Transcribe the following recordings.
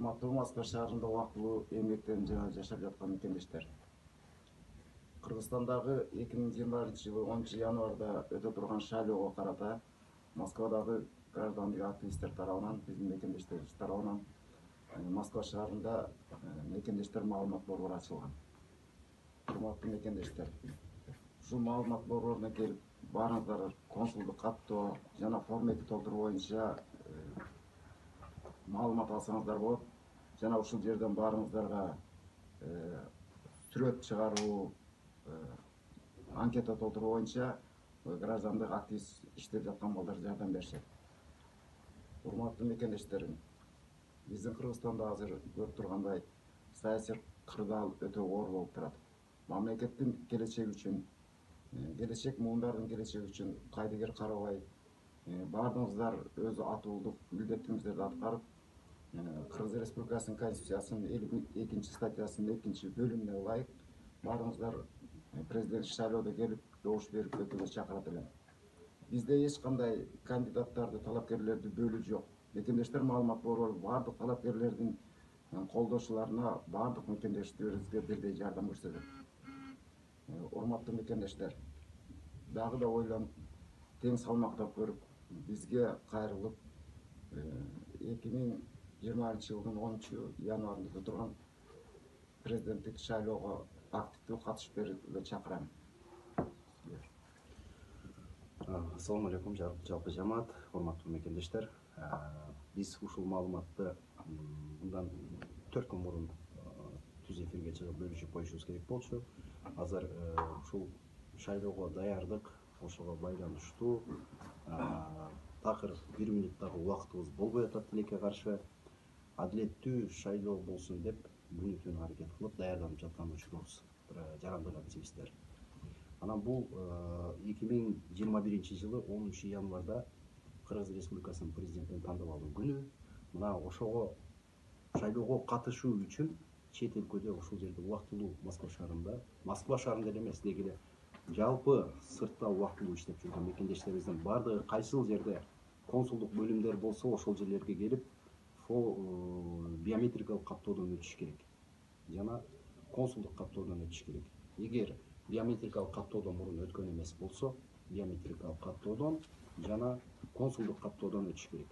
Урматтуу Москва шаарында убактылуу эмгектенип жана жашап жаткан мекендештер. Кыргызстандагы 2021-жылы 10-январда өтө турган шайлоого карата Москвадагы граждандык активисттер тарабынан, биздин мекендештерибиз тарабынан Москва шаарында мекендештер маалымат борбору ачылган. Урматтуу мекендештер, ушул маалымат борборуна келип, баарыңыздар консулдук каттоо жана форма 2 толтуруу боюнча маалымат алсаңыздар болот. Жана ушул жерден баарыңыздарга сүрөт чыгаруу, анкета толтуруу боюнча граждандык активист иштеп жаткан балдар жардам беришет. Урматтуу мекендештерим, биздин Кыргызстанда азыр көрүп тургандай саясий кырдаал өтө оор болуп турат. Мамлекеттин келечеги үчүн, келечек муундардын келечеги үчүн кайдыгер карабай, баардыгыңыздар өз атуулдук милдетиңиздерди аткарып, Кыргыз Республикасынын Конституциясынын 52 статьясынын 2 бөлүмүнө ылайык баарыңыздар президенттик шайлоодо келип добуш берип өтүүгө чакырат элем. Бизде эч кандай кандидаттарды, талапкерлерди бөлүү жок. Мекендештер маалымат борбору баардык талапкерлердин колдошууларына баардык мекендештерибизге бирдей жардам көрсөтөт. Урматтуу мекендештер, дагы да ойлонуп, тең салмактап көрүп, бизге кайрылып 2020-жылдын 10-январында турган президенттик шайлоого активдүү катышып берүүгө чакырам. Assalamu alaikum жалпы жамаат, урматтуу мекендештер. Биз ушул маалыматты мындан 4 күн мурун түз эфирге чыгып бөлүшүп коюшубуз керек болчу. Азыр ушул шайлоого даярдык, ошого байланыштуу такыр 1 минуттагы убактыбыз болбой атат тилекке каршы. Адилеттүү шайлоо болсун деп күнү түнү аракет кылып даярданып жаткан учурубуз жарандык активисттер. Анан бул 2021-жылы 10-январда Кыргыз Республикасынын президентин тандап алуу күнү. Мына ошого шайлоого катышуу үчүн чет өлкөдө ушул жерде убактылуу Москва шаарында эле эмес, деги эле жалпы сыртта убактылуу иштеп жүргөн мекендештерибиздин баардыгы кайсыл жерде консулдук бөлүмдөр болсо ошол жерлерге келип биометрикалык каттоодон өтүш керек жана консулдук каттоодон өтүш керек. Эгер биометрикалык каттоодон мурун өткөн эмес болсо, биометрикалык каттоодон жана консулдук каттоодон өтүш керек.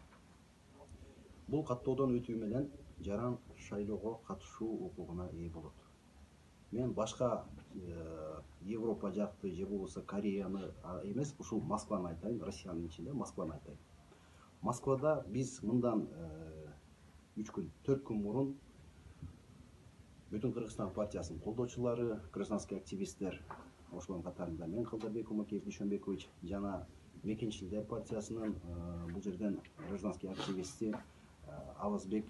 Бул каттоодон өтүү менен жаран шайлоого катышуу укугуна ээ болот. Мен башка Европа жакты же болбосо Кореяны эмес, ушул Москваны айтайын, Россиянын ичинде Москваны айтайын. Москвада биз мындан 4 күн мурун Бүтүн Кыргызстан партиясынын колдоочулары, гражданский активисттер, ошонун катарында мен Кылдырбек Умакеев Дүйшөнбекович жана Мекенчилдер партиясынын бул жерден гражданский активисти Авазбек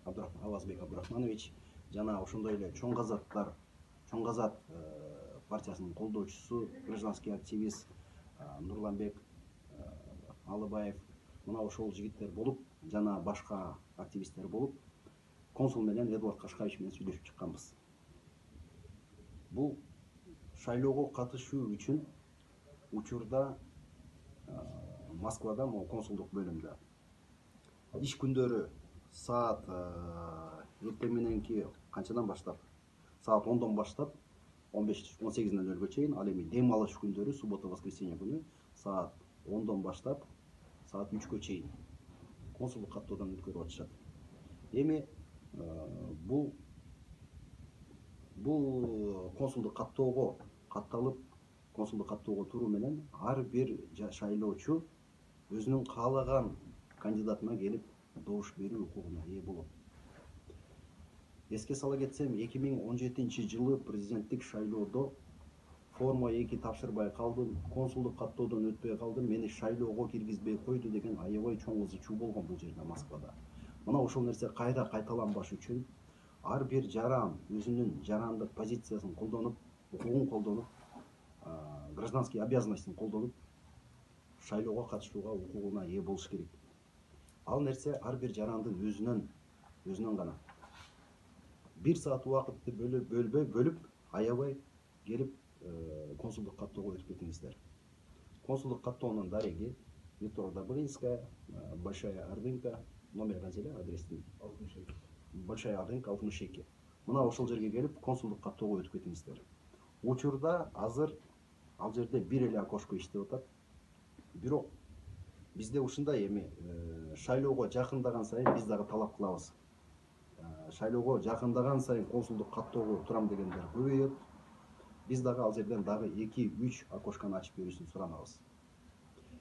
Абдурахманович жана ошондой эле Чоң Казат партиясынын колдоочусу, гражданский активист Нурланбек Алыбаев, мына ошол жигиттер болуп, жана башка активисттер болуп, консул менен Эдуард Кашкаевич менен сүйлөшүп чыкканбыз. Бул шайлоого катышуу үчүн учурда Москвада, могу консулдук бөлүмдө иш күндөрү саат эртең мененки канчадан баштап? Саат 10дон баштап 18:00-га чейин, ал эми дем алыш күндөрү суббота, воскресенье күнү саат 10дон баштап саат 3-кө чейин консулдук каттоодон өткөрүп атышат. Эми бул консулдук каттоого катталып, консулдук каттоого туруу менен ар бир шайлоочу өзүнүн каалаган кандидатына келип добуш берүү укугуна ээ болот. Эске сала кетсем, 2017-жылы президенттик шайлоодо форма 2 тапшырбай калдым, консулдук каттоодон өтпөй калдым, мени шайлоого киргизбей койду деген аябай чоң ызы-чуу болгон бул жерде Москвада. Мына ошол нерсе кайра кайталанбаш үчүн ар бир жаран өзүнүн жарандык позициясын колдонуп, укугун колдонуп, гражданский обязанностин колдонуп, шайлоого катышууга укугуна ээ болуш керек. Ал нерсе ар бир жарандын өзүнөн гана. 1 саат убакытты бөлүп, аябай келип консулдук каттоого өтүп кетиңиздер. Консулдук каттоонун дареги: метро Добрынская, Большая Ордынка, номер канча эле адрестин? 62. Большая рынок 62. Мына ошол жерге келип консулдук каттоого өтүп кетиңиздер. Учурда азыр ал жерде бир эле окошко иштеп атат. Бирок бизде ушундай эми шайлоого жакындаган сайын биз дагы талап кылабыз. Шайлоого жакындаган сайын консулдук каттоого турам дегендер көбөйөт. Биз дагы ал жерден дагы 2-3 окошканы ачып берүүсүн суранабыз.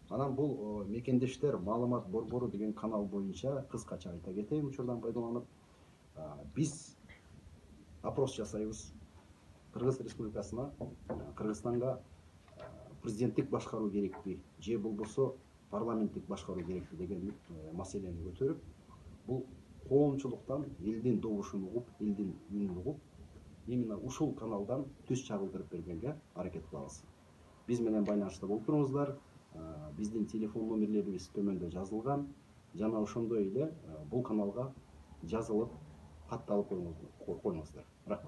Анан бул мекендештер маалымат борбору деген канал боюнча кыскача айта кетейин учурдан пайдаланып. Биз опрос жасайбыз. Кыргыз Республикасына, Кыргызстанга президенттик башкаруу керекпи, же болбосо парламенттик башкаруу керекпи деген маселени көтөрүп, бул коомчулуктан элдин добушун угуп, элдин үнүн угуп, именно ушул каналдан түз чагылдырып бергенге аракет кылабыз. Биз менен байланышта болуп туруңуздар. Биздин телефон номерлерибиз төмөндө жазылган. Жана ошондой эле бул каналга жазылып, катталып коюңуздар. Рахмат.